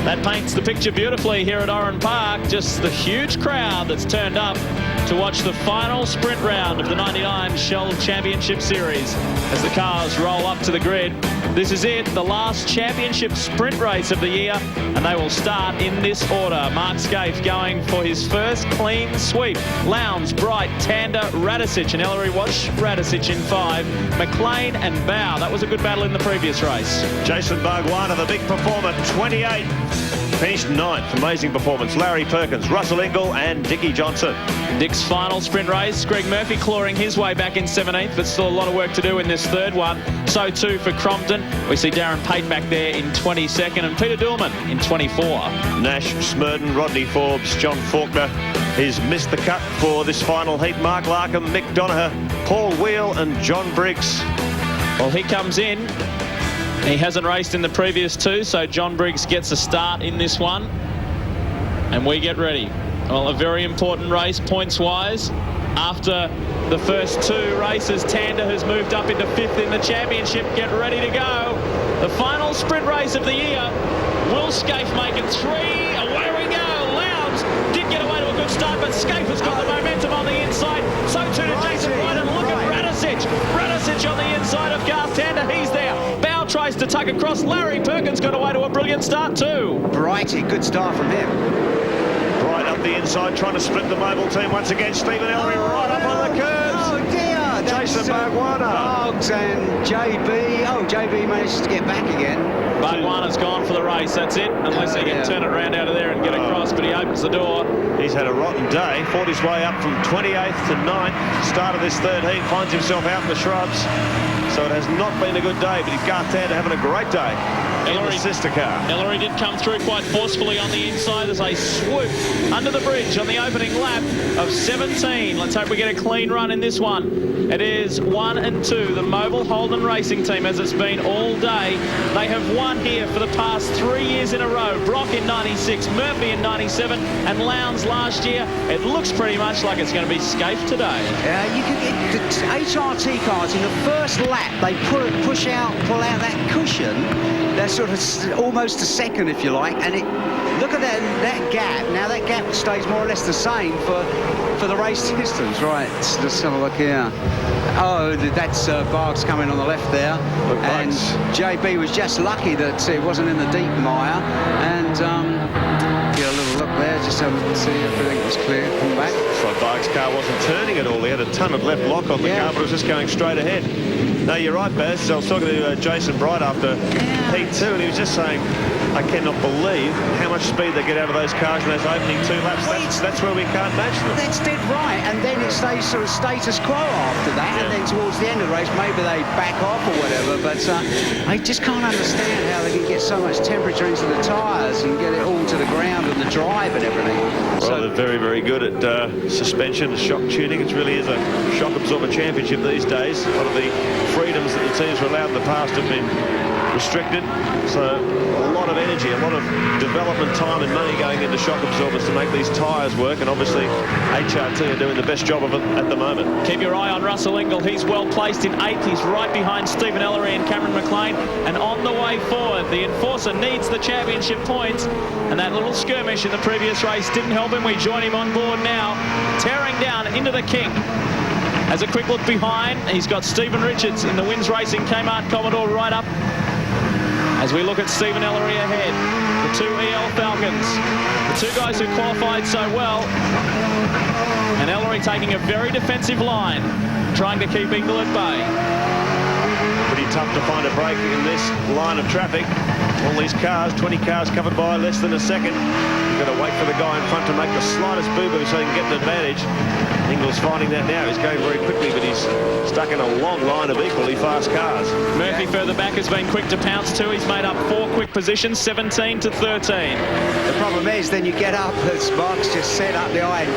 That paints the picture beautifully here at Oran Park. Just the huge crowd that's turned up to watch the final sprint round of the 99 Shell Championship Series as the cars roll up to the grid. This is it, the last championship sprint race of the year, and they will start in this order. Mark Skaife going for his first clean sweep. Lowndes, Bright, Tander, Radicic, and Ellery was Radicic in 5. McLean and Bow. That was a good battle in the previous race. Jason Bargwanna, the big performer, 28. Finished 9th. Amazing performance. Larry Perkins, Russell Ingall, and Dickie Johnson. Dick's final sprint race. Greg Murphy clawing his way back in 17th, but still a lot of work to do in this third one. So too for Crompton. We see Darren Pate back there in 22nd and Peter Dillman in 24. Nash, Smurden, Rodney Forbes, John Faulkner. He's missed the cut for this final heat. Mark Larkham, Mick Donoghue, Paul Wheel, and John Briggs. Well, he comes in. He hasn't raced in the previous two, so John Briggs gets a start in this one. And we get ready. Well, a very important race points-wise. After the first two races, Tander has moved up into 5th in the championship. Get ready to go. The final sprint race of the year. Will Skaife make it 3? Away we go. Lowndes did get away to a good start, but Skaife has got the momentum on the inside. So too to Jason Bright, and look at Radicic. Radicic on the inside of Garth Tander. He's there. Bow tries to tuck across. Larry Perkins got away to a brilliant start too. Brighty, good start from him. Right up the inside, trying to split the mobile team once again. Stephen Ellery right up on the curves. Oh dear, Jason Bargwanna. Boggs and JB. Oh, JB managed to get back again. Bargwanna's gone for the race, that's it, unless he can turn it around out of there and get across, but he opens the door. He's had a rotten day, fought his way up from 28th to 9th. Start of this third heat, finds himself out in the shrubs. So it has not been a good day, but Garth Tander having a great day in the sister car. Ellery did come through quite forcefully on the inside as they swoop under the bridge on the opening lap of 17. Let's hope we get a clean run in this one. It is 1 and 2, the Mobile Holden Racing Team, as it's been all day. They have won here for the past 3 years in a row. Brock in 96, Murphy in 97, and Lowndes last year. It looks pretty much like it's going to be Skaife today. You can get the HRT cars in the first lap. They pull out that cushion. That's sort of almost a second, if you like, and look at that gap. Now that gap stays more or less the same for the race distance. Right, let's have a look here. Oh, that's Bargs coming on the left there, and JB was just lucky that it wasn't in the deep mire, and get a little look there, just have to see if everything was clear. Come back. So Barg's car wasn't turning at all. He had a ton of left lock on the car, but it was just going straight ahead. No, you're right, Baz. I was talking to Jason Bright after Heat 2, and he was just saying, I cannot believe how much speed they get out of those cars in those opening 2 laps. That's where we can't match them. That's dead right, and then it stays sort of status quo after that, and then towards the end of the race, maybe they back off or whatever, but I just can't understand how they can get so much temperature into the tyres and get it all to the ground and the drive and everything. Well, they're very, very good at suspension, shock tuning. It really is a shock absorber championship these days. A lot of the freedoms that the teams were allowed in the past have been restricted, so a lot of energy, a lot of development time and money going into shock absorbers to make these tyres work, and obviously HRT are doing the best job of it at the moment. Keep your eye on Russell Ingall. He's well placed in 8th. He's right behind Stephen Ellery and Cameron McLean, and on the way forward. The Enforcer needs the championship points, and that little skirmish in the previous race didn't help him. We join him on board now, tearing down into the kink. As a quick look behind, he's got Stephen Richards in the Wins Racing Kmart Commodore right up. As we look at Stephen Ellery ahead, the 2 EL Falcons, the 2 guys who qualified so well, and Ellery taking a very defensive line, trying to keep Ingall at bay. Pretty tough to find a break in this line of traffic. All these cars, 20 cars covered by less than a second. You've got to wait for the guy in front to make the slightest boo-boo so he can get an advantage. Ingall's finding that now. He's going very quickly, but he's stuck in a long line of equally fast cars. Murphy further back has been quick to pounce too. He's made up 4 quick positions, 17 to 13. The problem is then you get up, as Mark's just set up behind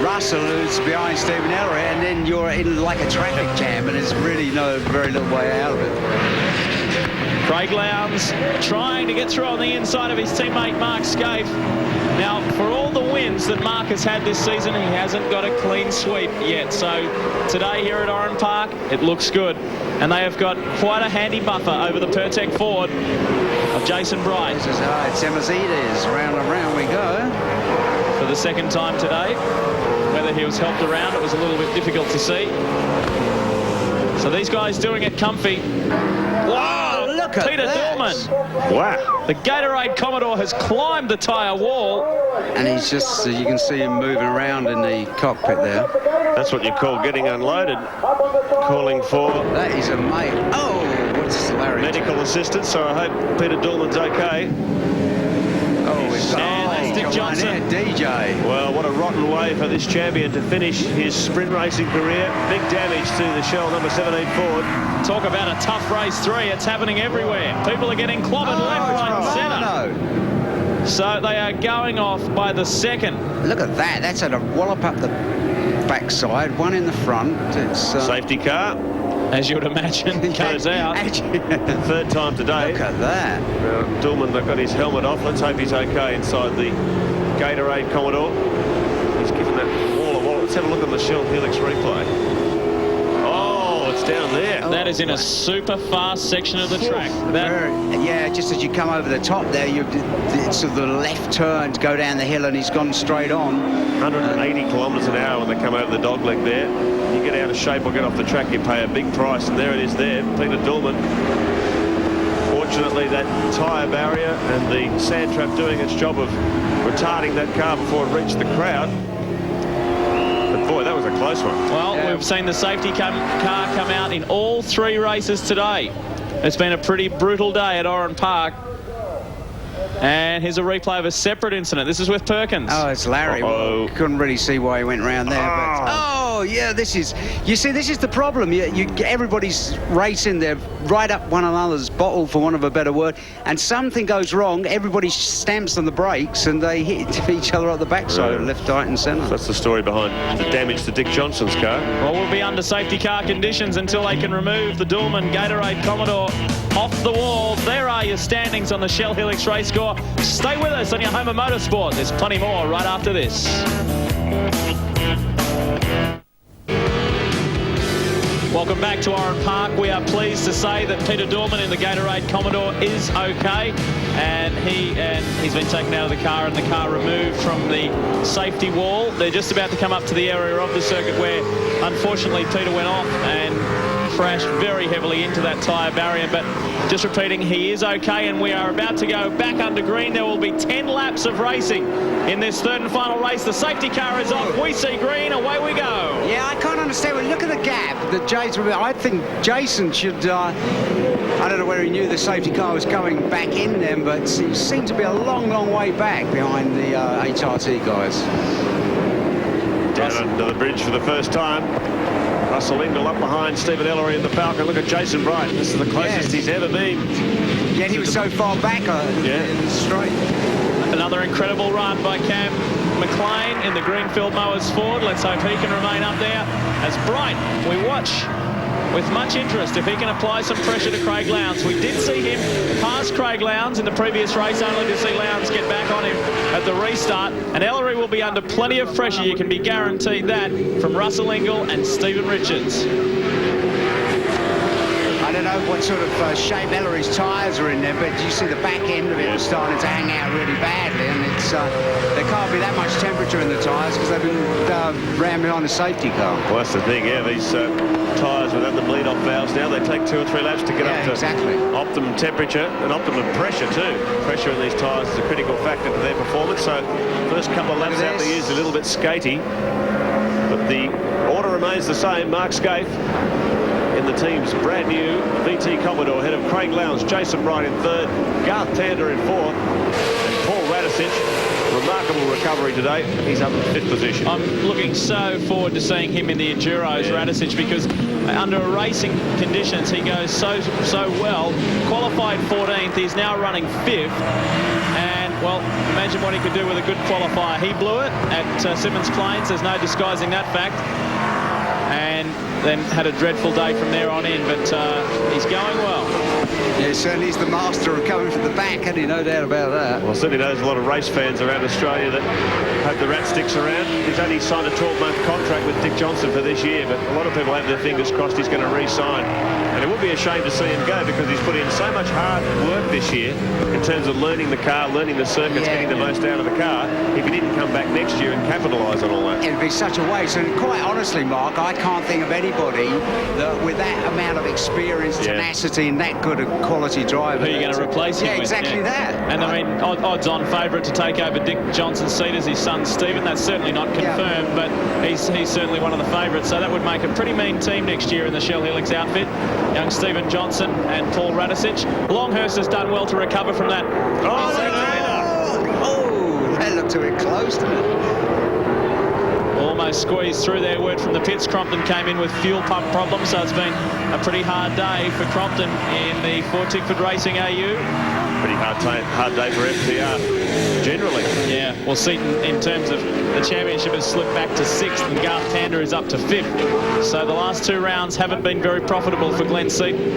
Russell, who's behind Stephen Ellery, and then you're in like a traffic jam, and there's really very little way out of it. Craig Lowndes trying to get through on the inside of his teammate Mark Skaife. Now, for all the wins that Mark has had this season, he hasn't got a clean sweep yet. So today here at Oran Park, it looks good. And they have got quite a handy buffer over the Pertec Ford of Jason Bright. This is it's Emazides. Round and round we go. For the second time today. Whether he was helped around, it was a little bit difficult to see. So these guys doing it comfy. Wow, look at Peter that. Dillman. Wow. The Gatorade Commodore has climbed the tyre wall. And he's just, you can see him moving around in the cockpit there. That's what you call getting unloaded. Calling for That is a mate. Oh, what's Larry? medical assistance, so I hope Peter Dillman's okay. Oh, it's And Dick Johnson. DJ. Well, what a rotten way for this champion to finish his sprint racing career. Big damage to the Shell number 17 Ford. Talk about a tough race 3. It's happening everywhere. People are getting clobbered left, right and centre. So they are going off by the second. Look at that. That's had a wallop up the backside, one in the front. It's Safety car. As you would imagine, goes out. Third time today. Look at that. Dillman got his helmet off. Let's hope he's okay inside the Gatorade Commodore. He's given that wall a wall. Let's have a look at the Shell Helix replay. Oh, it's down there. That is in a super fast section of the track. Yeah, just as you come over the top there, it's sort of the left turn to go down the hill, and he's gone straight on. 180 kilometres an hour when they come over the dogleg there. You get out of shape or get off the track, you pay a big price, and there it is there, Peter Dillman. Fortunately, that tyre barrier and the sand trap doing its job of retarding that car before it reached the crowd. But boy, that was a close one. Well, we've seen the safety car come out in all 3 races today. It's been a pretty brutal day at Oran Park. And here's a replay of a separate incident. This is with Perkins. Oh, it's Larry. Well, couldn't really see why he went round there. But, yeah, this is the problem. Everybody's racing. They're right up one another's bottle, for want of a better word. And something goes wrong. Everybody stamps on the brakes, and they hit each other up the backside, left, right, and centre. That's the story behind the damage to Dick Johnson's car. Well, we'll be under safety car conditions until they can remove the Dillman Gatorade Commodore off the wall. There are your standings on the Shell Helix race score. Stay with us on your home of motorsport. There's plenty more right after this. Welcome back to Oran Park. We are pleased to say that Peter Dillman in the Gatorade Commodore is okay, and he's been taken out of the car and the car removed from the safety wall. They're just about to come up to the area of the circuit where, unfortunately, Peter went off and crashed very heavily into that tyre barrier. But just repeating, he is okay, and we are about to go back under green. There will be 10 laps of racing in this third and final race. The safety car is off. We see green. Away we go. Yeah, I can't understand. Well, look at the gap that Jason. I think Jason should. I don't know whether he knew the safety car was coming back in them, but it seemed to be a long, long way back behind the HRT guys. Down under the bridge for the first time. Russell Ingall up behind Stephen Ellery in the Falcon. Look at Jason Bright. This is the closest he's ever been. Yet he was so far back in the straight. Another incredible run by Cam McLean in the Greenfield Mowers Ford. Let's hope he can remain up there. As Bright, we watch with much interest if he can apply some pressure to Craig Lowndes. We did see him pass Craig Lowndes in the previous race, only to see Lowndes get back on him at the restart. And Ellery will be under plenty of pressure. You can be guaranteed that from Russell Ingall and Stephen Richards. I don't know what sort of shape Ellery's tyres are in there, but you see the back end of it was starting to hang out really badly, and it's there can't be that much temperature in the tyres because they've been rammed behind the safety car. Well, that's the thing, yeah. These tyres without the bleed-off valves now, they take 2 or 3 laps to get up to optimum temperature and optimum pressure too. Pressure in these tyres is a critical factor to their performance. So first couple of laps out there is a little bit skaty, but the order remains the same. Mark Scaife in the team's brand new VT Commodore, ahead of Craig Lowndes, Jason Bright in third, Garth Tander in fourth, and Paul Radicic. Remarkable recovery today. He's up in 5th position. I'm looking so forward to seeing him in the Enduros, Radicic, because under racing conditions he goes so well. Qualified 14th, he's now running 5th. And, well, imagine what he could do with a good qualifier. He blew it at Simmons Plains. There's no disguising that fact. And then had a dreadful day from there on in, but he's going well. Yeah, certainly he's the master of coming from the back, hasn't he? No doubt about that. Well, certainly knows a lot of race fans around Australia that hope the rat sticks around. He's only signed a 12-month contract with Dick Johnson for this year, but a lot of people have their fingers crossed he's going to re-sign. And it would be a shame to see him go because he's put in so much hard work this year in terms of learning the car, learning the circuits, getting the most out of the car. If he didn't come back next year and capitalise on all that. It'd be such a waste. And quite honestly, Mark, I can't think of anybody that with that amount of experience, tenacity, and that good a quality driver. Who are you going to replace him with? Exactly that. And I mean, odds-on favourite to take over Dick Johnson's seat as his son Stephen. That's certainly not confirmed, but he's certainly one of the favourites. So that would make a pretty mean team next year in the Shell Helix outfit. Young Stephen Johnson and Paul Radicic. Longhurst has done well to recover from that. That looked a bit close, didn't it? Almost squeezed through there. Word from the pits, Crompton came in with fuel pump problems, so it's been a pretty hard day for Crompton in the Ford Tickford Racing AU. Pretty hard day for FTR generally. Yeah, well, Seaton, in terms of the championship, has slipped back to 6th, and Garth Tander is up to 5th. So the last 2 rounds haven't been very profitable for Glenn Seaton.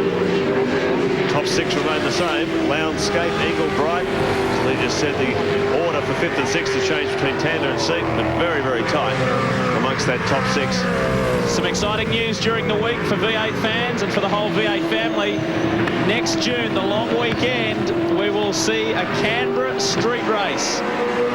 Top 6 remain the same. Lownscape, Eagle, Bright. They just said the order for 5th and 6th has changed between Tander and Seaton, but very, very tight amongst that top 6. Some exciting news during the week for V8 fans and for the whole V8 family. Next June, the long weekend, we will see a Canberra street race.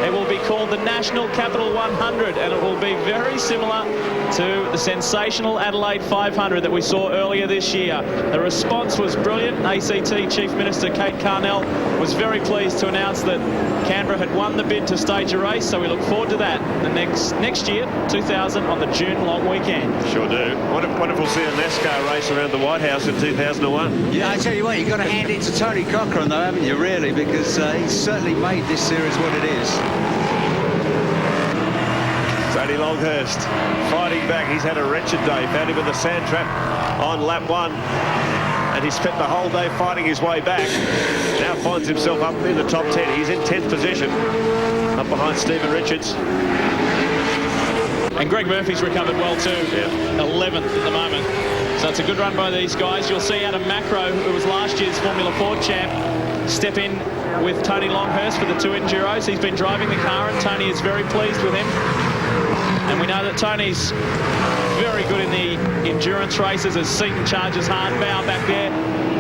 It will be called the National Capital 100, and it will be very similar to the sensational Adelaide 500 that we saw earlier this year. The response was brilliant. ACT Chief Minister Kate Carnell was very pleased to announce that Canberra had won the bid to stage a race, so we look forward to that the next year, 2000, on the June long weekend. Sure do. What if we'll see a NASCAR race around the White House in 2001? Yeah, I tell you what, you've got to hand it to Tony Cochran, though, haven't you, really? Because he's certainly made this series what it is. Tony Longhurst fighting back. He's had a wretched day. Found him in the sand trap on lap 1. And he spent the whole day fighting his way back. Now finds himself up in the top 10. He's in 10th position, up behind Stephen Richards. And Greg Murphy's recovered well too. 11th at the moment. So it's a good run by these guys. You'll see Adam Macro, who was last year's Formula Ford champ, step in with Tony Longhurst for the 2 Enduros. He's been driving the car, and Tony is very pleased with him. And we know that Tony's very good in the endurance races as Seaton charges hard. Bow back there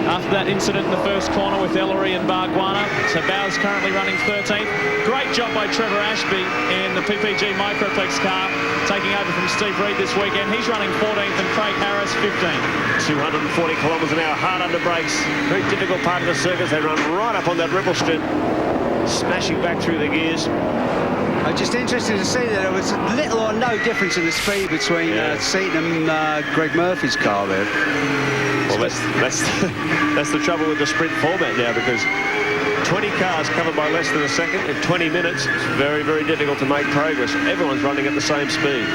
after that incident in the first corner with Ellery and Bargwanna. So Bow's currently running 13th. Great job by Trevor Ashby in the PPG Microplex car, taking over from Steve Reed this weekend. He's running 14th, and Craig Harris 15th. 240 kilometres an hour, hard under brakes. Very difficult part of the circuit. They run right up on that ripple strip, smashing back through the gears. I'm just interested to see that there was little or no difference in the speed between Seaton and Greg Murphy's car there. Well, that's the trouble with the sprint format now, because 20 cars covered by less than a second in 20 minutes. It's very, very difficult to make progress. Everyone's running at the same speed.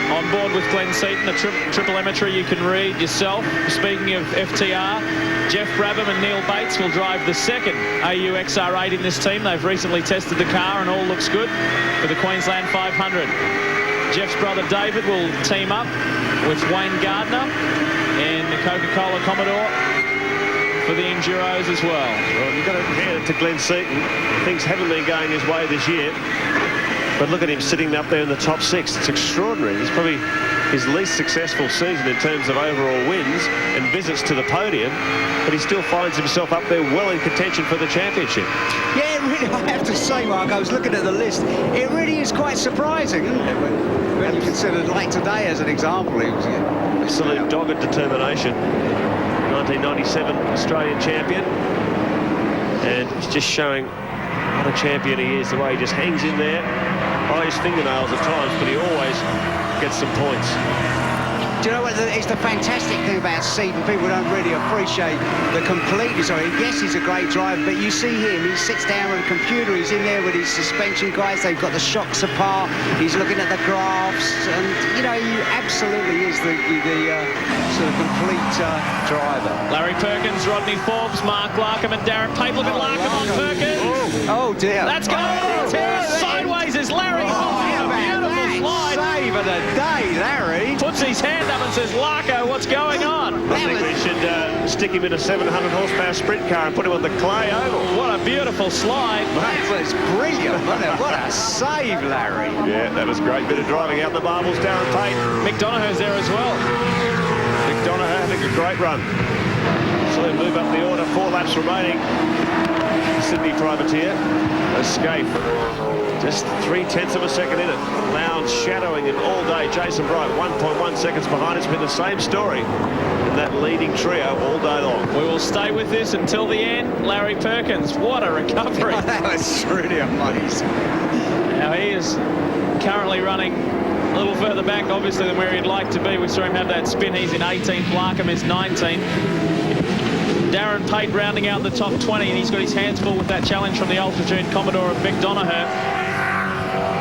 On board with Glenn Seaton, the triplemetry you can read yourself. Speaking of FTR, Jeff Brabham and Neil Bates will drive the 2nd AU XR8 in this team. They've recently tested the car and all looks good for the Queensland 500. Jeff's brother David will team up with Wayne Gardner and the Coca-Cola Commodore for the Enduros as well. Well, you've got to hand it to Glenn Seaton. Things haven't been going his way this year. But look at him sitting up there in the top 6. It's extraordinary. It's probably his least successful season in terms of overall wins and visits to the podium, but he still finds himself up there well in contention for the championship. Yeah, really, I have to say, Mark, I was looking at the list. It really is quite surprising, isn't it? When you consider, like today as an example, he was absolute dogged determination. 1997 Australian champion, and he's just showing what a champion he is, the way he just hangs in there by his fingernails at times, but he always gets some points. Do you know what is the fantastic thing about Seaton? People don't really appreciate the completeness of it. Yes, he's a great driver, but you see him, he sits down with a computer, he's in there with his suspension guys, they've got the shocks apart, he's looking at the graphs, and, you know, he absolutely is the sort of complete driver. Larry Perkins, Rodney Forbes, Mark Larkham and Darren Pape. Look at Larkham on Perkins. Oh, dear. That's going sideways as Larry. Beautiful slide. Save of the day, Larry. Puts his hand up and says, Larko, what's going on? I think we should stick him in a 700 horsepower sprint car and put him on the clay oval. What a beautiful slide. That was brilliant, wasn't it? What a save, Larry. Yeah, that was great. Bit of driving out the marbles, Darren Pate. Mick Donohue's there as well. Mick McDonough having a great run. So they move up the order, 4 laps remaining. Sydney Privateer, Escape, just 0.3 of a second in it. Lowndes shadowing him all day. Jason Bright 1.1 seconds behind. It's been the same story in that leading trio all day long. We will stay with this until the end. Larry Perkins, what a recovery. That was really amazing. Now he is currently running a little further back, obviously, than where he'd like to be. We saw him have that spin. He's in 18th. Larkham is 19th. Darren Pate rounding out the top 20, and he's got his hands full with that challenge from the Ultra-Tune Commodore of McDonough.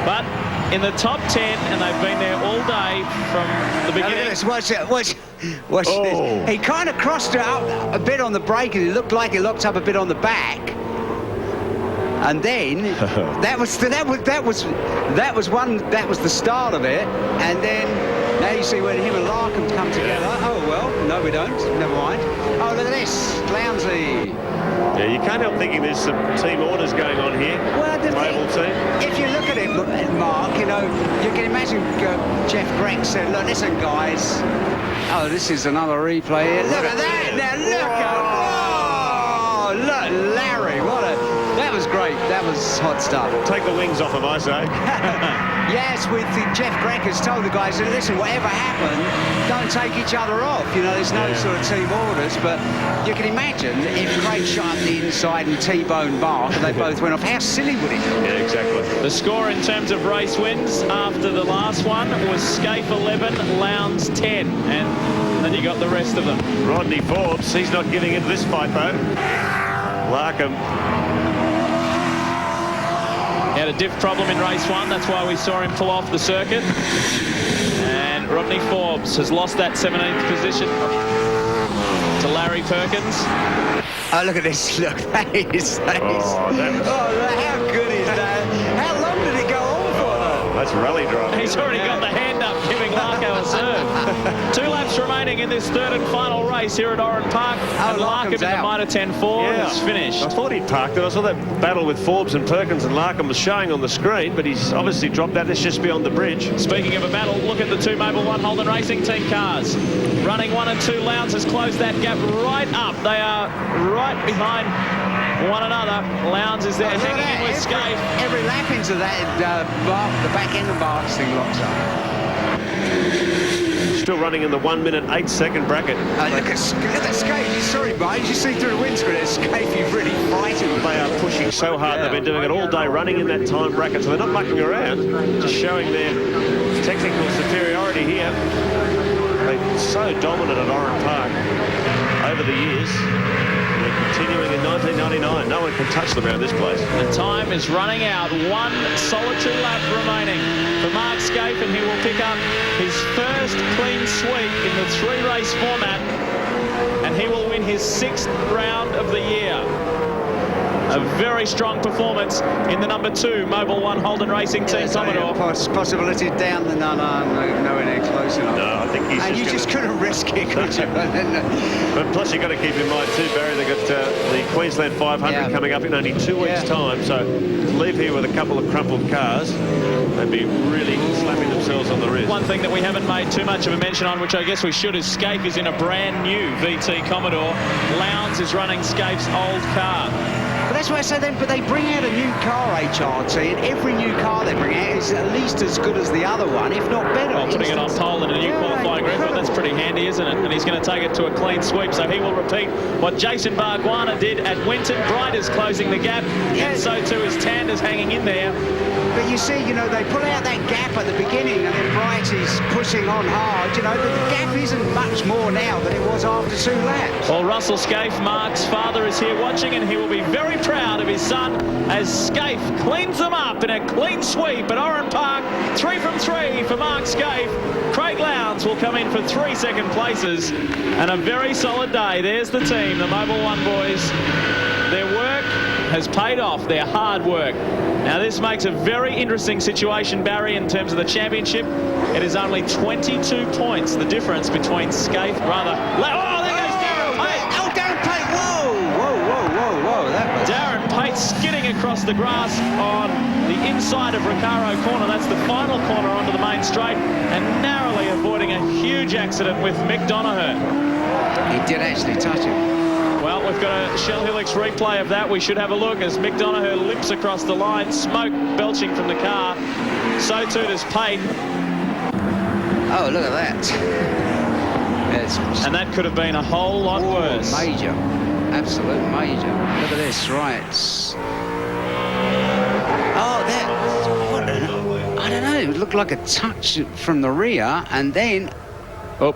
But in the top 10, and they've been there all day from the beginning. Watch this. He kind of crossed it up a bit on the brake, and it looked like he locked up a bit on the back. And then that was the start of it. And then now you see when him and Larkham come together. Oh well, no we don't. Never mind. Oh look at this, Lounsey. Yeah, you can't help thinking there's some team orders going on here. Well, if you look at it, Mark, you know, you can imagine Jeff Gregg said, look, listen guys. Oh, this is another replay here. Look at that. Now look at, look, Larry, that was great. That was hot stuff. Take the wings off him, I say. Yes, with Jeff Gregg has told the guys, listen, whatever happened, don't take each other off. You know, there's no sort of team orders, but you can imagine if Craig shot the inside and T-boned Mark and they both went off, how silly would it be? Yeah, exactly. The score in terms of race wins after the last one was Scaife 11, Lowndes 10, and then you got the rest of them. Rodney Forbes, he's not giving into this fight though. Larkham. He had a diff problem in race 1, that's why we saw him pull off the circuit. And Rodney Forbes has lost that 17th position to Larry Perkins. Oh, look at this. Look, that is... how good is that? How long did it go on for? That's rally driving. He's already got the hand up giving Larko a serve. 2 laps remaining in this third and final race here at Oran Park. And Larkham in the Mitre 10 Ford is finished. I thought he'd parked it. I saw that battle with Forbes and Perkins and Larkham was showing on the screen, but he's obviously dropped that. It's just beyond the bridge. Speaking of a battle, look at the 2 Mobil 1 Holden Racing Team cars. Running 1 and 2, Lowndes has closed that gap right up. They are right behind one another. Lowndes is there hanging in with Scaife. Every lap into that, the back end of Mark's thing locks up. Still running in the 1 minute 8 second bracket. Look at Scaife. Sorry, mate. You see through the windscreen at Scaife, you've really frightened. They are pushing so hard. They've been doing it all day, running in that time bracket. So they're not mucking around, just showing their technical superiority here. They're so dominant at Oran Park over the years. They're continuing in 1999. No one can touch them around this place. The time is running out. 1 solitary lap remaining for Mark Scaife, and he will pick up his first clean sweep in the 3-race format, and he will win his 6th round of the year. A very strong performance in the number 2 Mobil 1 Holden Racing Team Commodore. Possibility down the nowhere near close enough. No, I think he's and you just couldn't risk it, could you? But plus you've got to keep in mind too, Barry, they've got the Queensland 500 coming up in only 2 weeks' time. So to leave here with a couple of crumpled cars, they'd be really slapping themselves on the wrist. One thing that we haven't made too much of a mention on, which I guess we should, is Scaife is in a brand new VT Commodore. Lowndes is running Scaife's old car. But that's why I say but they bring out a new car, HRT, and every new car they bring out is at least as good as the other one, if not better. Well, putting it on pole in a new qualifying record, that's pretty handy, isn't it? And he's going to take it to a clean sweep, so he will repeat what Jason Bargwanna did at Winton. Bright is closing the gap, and so too is Tanders hanging in there. But you see, you know, they pull out that gap at the beginning, and then Bright is pushing on hard. You know, the gap isn't much more now than it was after 2 laps. Well, Russell Scaife, Mark's father, is here watching, and he will be very proud of his son as Scaife cleans them up in a clean sweep at Oran Park. 3 from 3 for Mark Scaife. Craig Lowndes will come in for 3 second places, and a very solid day. There's the team, the Mobil 1 boys. Their work has paid off, their hard work. Now this makes a very interesting situation, Barry, in terms of the championship. It is only 22 points, the difference between Scaife, there goes Darren Pate. Oh, Darren Pate, whoa. That was... Darren Pate skidding across across the grass on the inside of Recaro corner. That's the final corner onto the main straight, and narrowly avoiding a huge accident with Mick Donoghue. He did actually touch him. Well, we've got a Shell Helix replay of that. We should have a look as Mick Donoghue limps across the line, smoke belching from the car. So too does Payton. Oh, look at that. And that could have been a whole lot worse. Major. Absolute major. Look at this, right. Oh, that... What, I don't know. It looked like a touch from the rear, and then... Oh.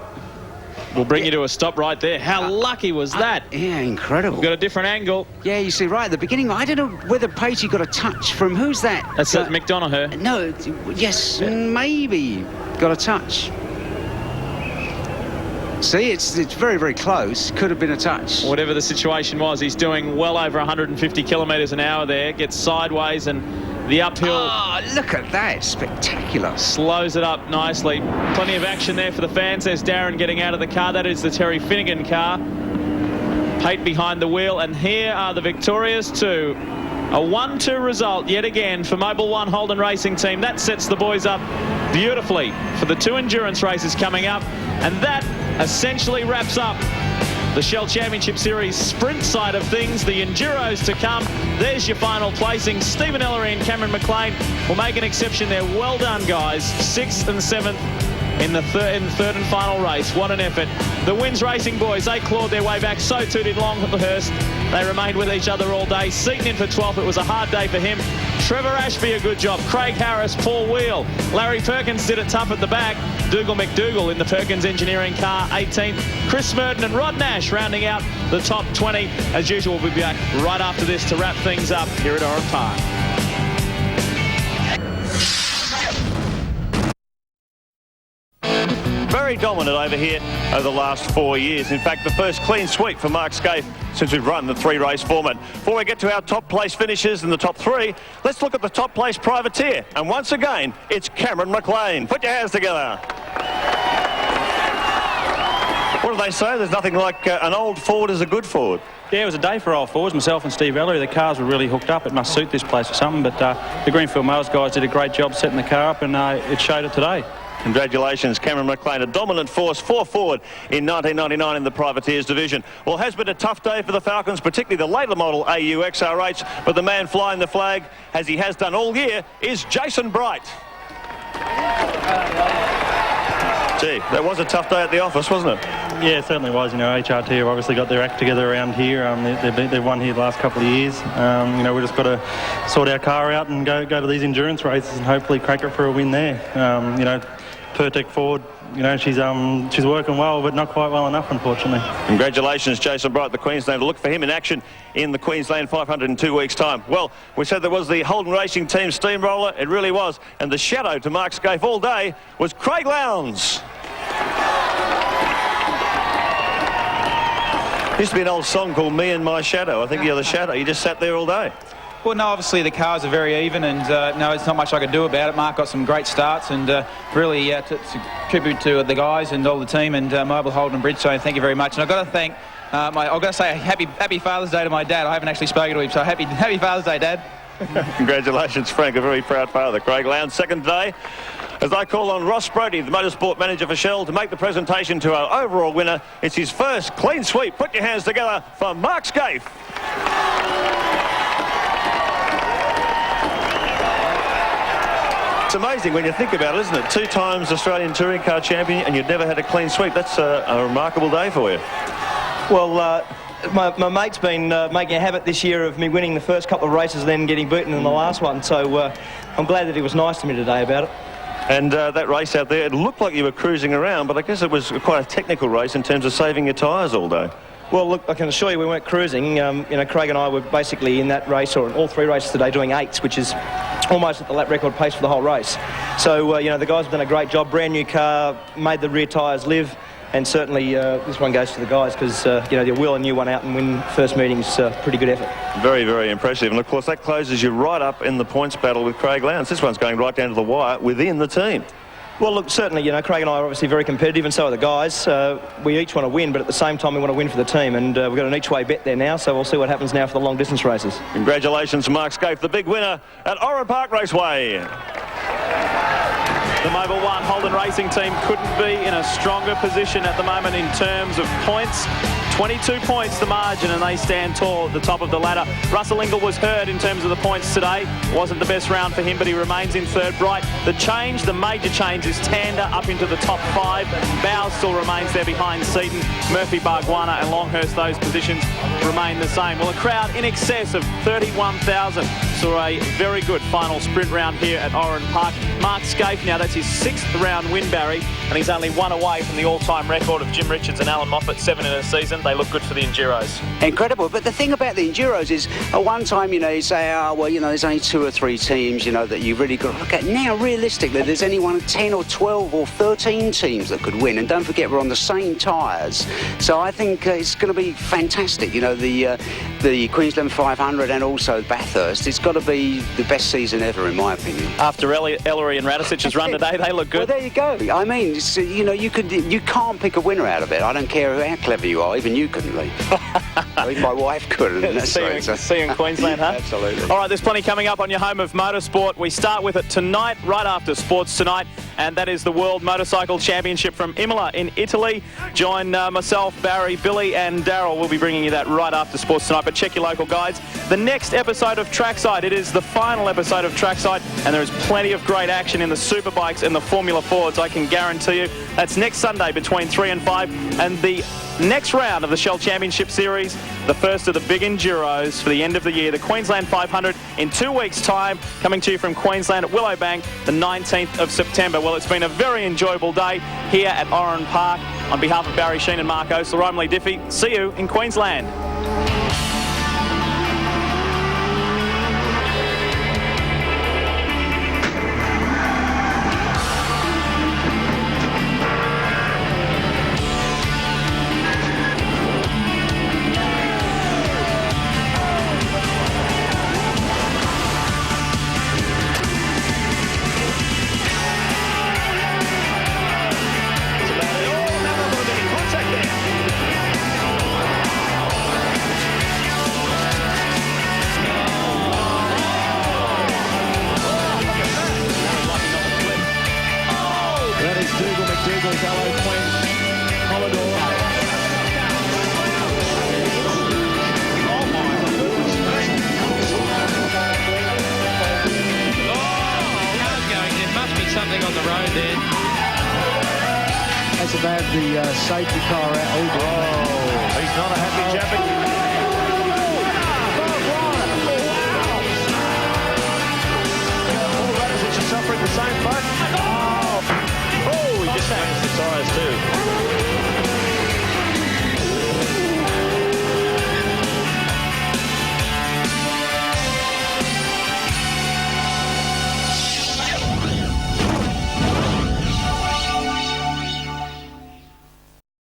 We'll bring you to a stop right there. How lucky was that? Yeah, incredible. We've got a different angle. Yeah, you see, right at the beginning, I don't know whether Patey got a touch from... Who's that? That's Mick Donoghue. No, yes, maybe got a touch. See, it's very, very close. Could have been a touch. Whatever the situation was, he's doing well over 150 kilometres an hour there. Gets sideways and the uphill... Oh, look at that. Spectacular. Slows it up nicely. Plenty of action there for the fans. There's Darren getting out of the car. That is the Terry Finnegan car. Pate behind the wheel. And here are the victorious two. A 1-2 result yet again for Mobil 1 Holden Racing Team. That sets the boys up beautifully for the 2 endurance races coming up. And that essentially wraps up the Shell Championship Series sprint side of things. The Enduros to come. There's your final placing. Stephen Ellery and Cameron McLean will make an exception there. Well done, guys. 6th and 7th in the third and final race. What an effort. The Wins Racing boys, they clawed their way back. So too did Longhurst. They remained with each other all day. Seaton in for 12th. It was a hard day for him. Trevor Ashby, a good job. Craig Harris, Paul Wheel. Larry Perkins did it tough at the back. Dougal McDougall in the Perkins Engineering car, 18th. Chris Merton and Rod Nash rounding out the top 20. As usual, we'll be back right after this to wrap things up here at Oran Park. Very dominant over here over the last 4 years. In fact, the first clean sweep for Mark Scaife since we've run the 3-race format. Before we get to our top place finishes in the top 3, let's look at the top place privateer. And once again, it's Cameron McLean. Put your hands together. What do they say? There's nothing like an old Ford is a good Ford. Yeah, it was a day for old Fords. Myself and Steve Ellery, the cars were really hooked up. It must suit this place or something, but the Greenfield Motors guys did a great job setting the car up, and it showed it today. Congratulations, Cameron McLean, a dominant force for Ford in 1999 in the Privateers division. Well, it has been a tough day for the Falcons, particularly the later model AU XR8s, but the man flying the flag, as he has done all year, is Jason Bright. Gee, that was a tough day at the office, wasn't it? Yeah, it certainly was. You know, HRT have obviously got their act together around here. They've won here the last couple of years. You know, we just got to sort our car out and go to these endurance races and hopefully crack it for a win there. You know, Pertec Ford, you know, she's working well, but not quite well enough, unfortunately. Congratulations, Jason Bright, the Queenslander. Look for him in action in the Queensland 500 in 2 weeks' time. Well, we said there was the Holden Racing Team steamroller. It really was. And the shadow to Mark Scaife all day was Craig Lowndes. Used to be an old song called Me and My Shadow. I think you're the shadow. You just sat there all day. Well, no, obviously the cars are very even, and no, there's not much I could do about it. Mark got some great starts, and really to tribute to the guys and all the team and Mobil, Holden and Bridgestone. Thank you very much. And I've got to thank, I've got to say a happy Father's Day to my dad. I haven't actually spoken to him, so happy Father's Day, Dad. Congratulations, Frank, a very proud father. Craig Lowndes, second day. As I call on Ross Brody, the motorsport manager for Shell, to make the presentation to our overall winner. It's his first clean sweep. Put your hands together for Mark Scaife. It's amazing when you think about it, isn't it? 2 times Australian Touring Car Champion, and you've never had a clean sweep. That's a remarkable day for you. Well, my mate's been making a habit this year of me winning the first couple of races, then getting beaten in the last one. So I'm glad that he was nice to me today about it. And that race out there, it looked like you were cruising around, but I guess it was quite a technical race in terms of saving your tyres all day. Well, look, I can assure you we weren't cruising. You know, Craig and I were basically in that race, or in all 3 races today, doing 8s, which is almost at the lap record pace for the whole race. So, you know, the guys have done a great job. Brand new car, made the rear tyres live. And certainly this one goes to the guys because, you know, you wheel a new one out and win first meeting is a pretty good effort. Very, very impressive. And, of course, that closes you right up in the points battle with Craig Lowndes. This one's going right down to the wire within the team. Well, look, certainly, you know, Craig and I are obviously very competitive, and so are the guys. We each want to win, but at the same time we want to win for the team, and we've got an each-way bet there now, so we'll see what happens now for the long-distance races. Congratulations, Mark Scaife, the big winner at Oran Park Raceway. The Mobil 1 Holden Racing team couldn't be in a stronger position at the moment in terms of points. 22 points the margin, and they stand tall at the top of the ladder. Russell Ingall was hurt in terms of the points today. Wasn't the best round for him, but he remains in third. Bright. The major change is Tander up into the top 5. Bowes still remains there behind Seaton. Murphy, Bargwanna and Longhurst, those positions remain the same. Well, a crowd in excess of 31,000 saw a very good final sprint round here at Oran Park. Mark Scaife, now that's his 6th round win, Barry, and he's only 1 away from the all-time record of Jim Richards and Alan Moffat, 7 in a season. They look good for the Enduros. Incredible. But the thing about the Enduros is, at one time, you know, you say, oh, well, you know, there's only 2 or 3 teams, you know, that you've really got to look at. Now, realistically, there's any one of 10 or 12 or 13 teams that could win. And don't forget, we're on the same tyres. So I think it's going to be fantastic. You know, the Queensland 500 and also Bathurst, it's got to be the best season ever, in my opinion. After Ellery and Radisic's run today, they look good. Well, there you go. I mean, it's, you know, you can't pick a winner out of it. I don't care how clever you are. Even you couldn't, Lee. Even my wife couldn't. See you in Queensland, huh? Absolutely. All right, there's plenty coming up on your home of motorsport. We start with it tonight, right after Sports Tonight, and that is the World Motorcycle Championship from Imola in Italy. Join myself, Barry, Billy and Daryl. We'll be bringing you that right after Sports Tonight, but check your local guides. The next episode of Trackside, it is the final episode of Trackside, and there is plenty of great action in the Superbikes and the Formula Fords, I can guarantee you. That's next Sunday between 3 and 5, and the next round of the Shell Championship Series, the first of the big Enduros for the end of the year, the Queensland 500 in 2 weeks' time, coming to you from Queensland at Willowbank, the 19th of September. Well, it's been a very enjoyable day here at Oran Park. On behalf of Barry Sheen and Mark Osler, I'm Lee Diffie. See you in Queensland. Something on the road there. That's about the safety car out. Oh, he's not a happy chappy. All riders are suffering the same fate.